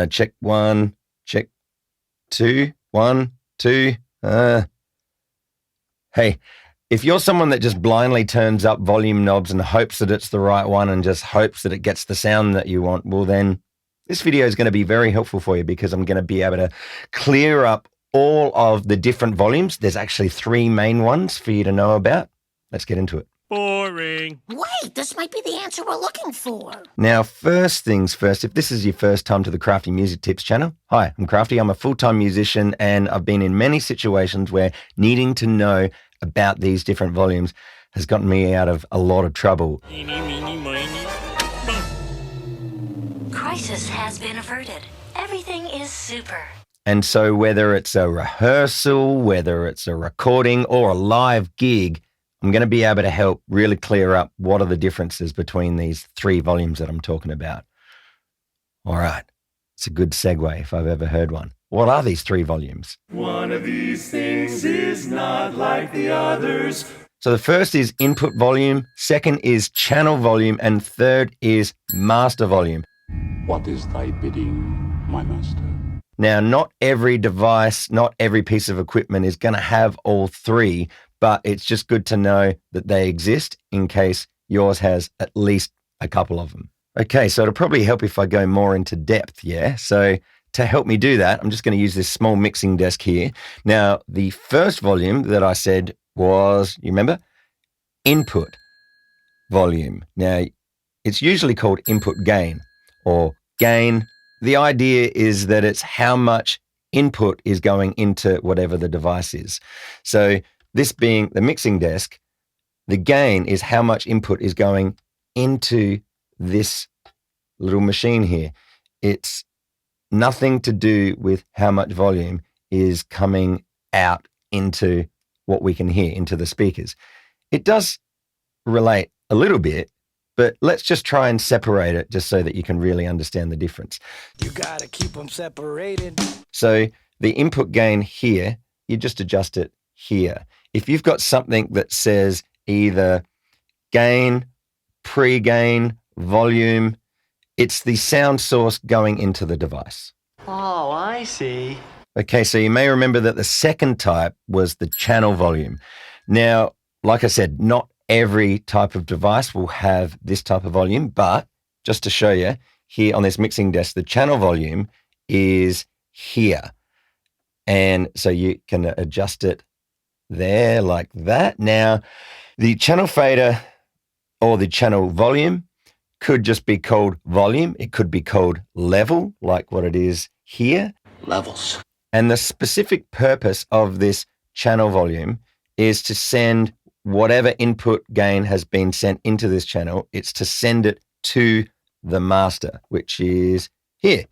Check 1, check 2, 1, 2. Hey, if you're someone that just blindly turns up volume knobs and hopes that it's the right one and just hopes that it gets the sound that you want, well then this video is going to be very helpful for you because I'm going to be able to clear up all of the different volumes. There's actually 3 main ones for you to know about. Let's get into it. Boring. Wait, this might be the answer we're looking for. Now, first things first, if this is your first time to the Crafty Music Tips channel, hi, I'm Crafty. I'm a full-time musician and I've been in many situations where needing to know about these different volumes has gotten me out of a lot of trouble. Crisis has been averted. Everything is super. And so whether it's a rehearsal, whether it's a recording or a live gig, I'm going to be able to help really clear up what are the differences between these 3 volumes that I'm talking about. All right. It's a good segue if I've ever heard one. What are these 3 volumes? One of these things is not like the others. So the first is input volume, second is channel volume, and third is master volume. What is thy bidding, my master? Now, not every device, not every piece of equipment is going to have all 3, but it's just good to know that they exist in case yours has at least a couple of them. Okay, so it'll probably help if I go more into depth, yeah? So to help me do that, I'm just going to use this small mixing desk here. Now, the first volume that I said was, you remember? Input volume. Now, it's usually called input gain or gain. The idea is that it's how much input is going into whatever the device is. So this being the mixing desk, the gain is how much input is going into this little machine here. It's nothing to do with how much volume is coming out into what we can hear, into the speakers. It does relate a little bit, but let's just try and separate it just so that you can really understand the difference. You gotta keep them separated. So the input gain here, you just adjust it here. If you've got something that says either gain, pre-gain, volume, it's the sound source going into the device. Oh, I see. Okay, so you may remember that the second type was the channel volume. Now, like I said, not every type of device will have this type of volume, but just to show you, here on this mixing desk, the channel volume is here. And so you can adjust it there like that. Now, the channel fader or the channel volume could just be called volume. It could be called level, like what it is here. Levels. And the specific purpose of this channel volume is to send whatever input gain has been sent into this channel. It's to send it to the master, which is here.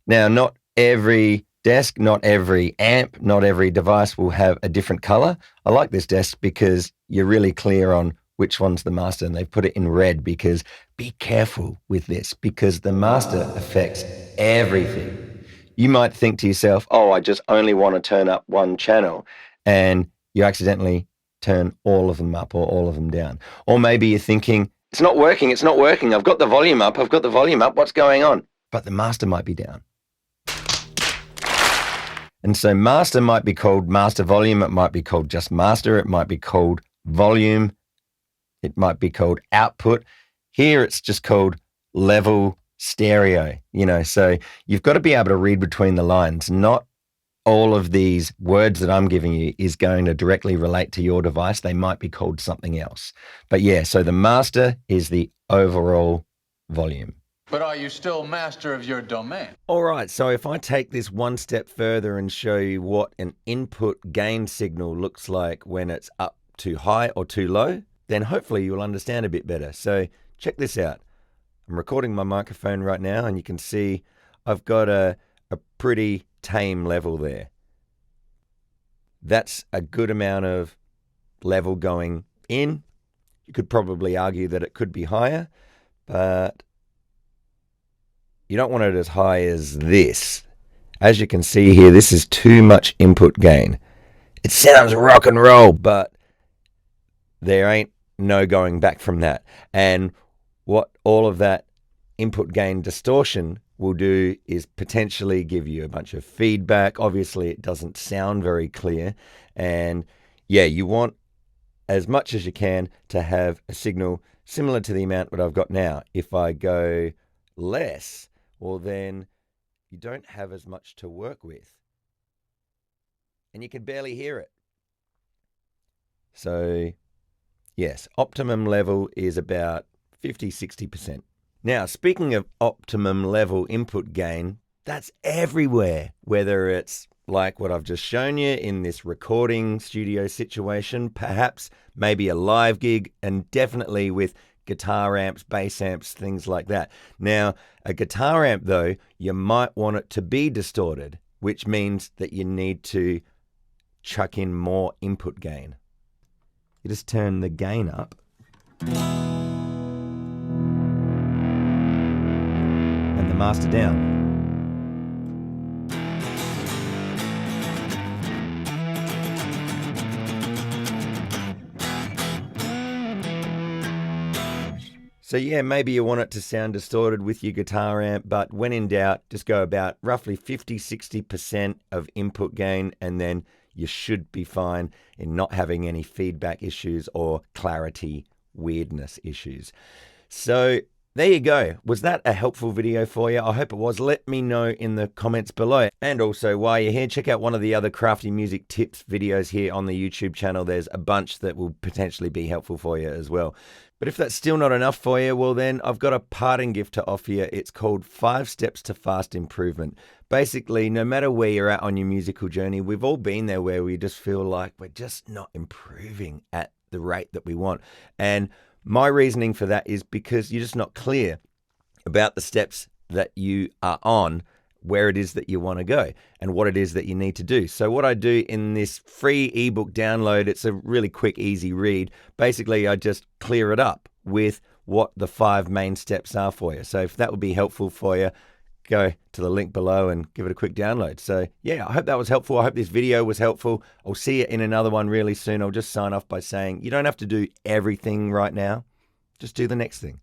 Now, not every desk, not every amp, not every device will have a different color. I like this desk because you're really clear on which one's the master, and they've put it in red because be careful with this because the master affects everything. You might think to yourself, oh, I just only want to turn up one channel, and you accidentally turn all of them up or all of them down. Or maybe you're thinking, it's not working, I've got the volume up, what's going on? But the master might be down. And so master might be called master volume, it might be called just master, it might be called volume, it might be called output. Here it's just called level stereo, so you've got to be able to read between the lines. Not all of these words that I'm giving you is going to directly relate to your device. They might be called something else. But yeah, so the master is the overall volume. But are you still master of your domain? All right, so if I take this one step further and show you what an input gain signal looks like when it's up too high or too low, then hopefully you'll understand a bit better. So check this out. I'm recording my microphone right now, and you can see I've got a pretty tame level there. That's a good amount of level going in. You could probably argue that it could be higher, but you don't want it as high as this. As you can see here, this is too much input gain. It sounds rock and roll, but there ain't no going back from that. And what all of that input gain distortion will do is potentially give you a bunch of feedback. Obviously, it doesn't sound very clear. And yeah, you want as much as you can to have a signal similar to the amount that I've got now. If I go less, well, then you don't have as much to work with. And you can barely hear it. So yes, optimum level is about 50-60%. Now, speaking of optimum level input gain, that's everywhere, whether it's like what I've just shown you in this recording studio situation, perhaps maybe a live gig, and definitely with guitar amps, bass amps, things like that. Now, a guitar amp, though, you might want it to be distorted, which means that you need to chuck in more input gain. You just turn the gain up. And the master down. So yeah, maybe you want it to sound distorted with your guitar amp, but when in doubt, just go about roughly 50-60% of input gain, and then you should be fine in not having any feedback issues or clarity weirdness issues. So there you go. Was that a helpful video for you? I hope it was. Let me know in the comments below. And also, while you're here, check out one of the other Crafty Music Tips videos here on the YouTube channel. There's a bunch that will potentially be helpful for you as well. But if that's still not enough for you, well then I've got a parting gift to offer you. It's called 5 Steps to Fast Improvement. Basically, no matter where you're at on your musical journey, we've all been there where we just feel like we're just not improving at the rate that we want. And my reasoning for that is because you're just not clear about the steps that you are on, where it is that you want to go and what it is that you need to do. So what I do in this free ebook download, it's a really quick, easy read. Basically, I just clear it up with what the 5 main steps are for you. So if that would be helpful for you, go to the link below and give it a quick download. So yeah, I hope that was helpful. I hope this video was helpful. I'll see you in another one really soon. I'll just sign off by saying you don't have to do everything right now. Just do the next thing.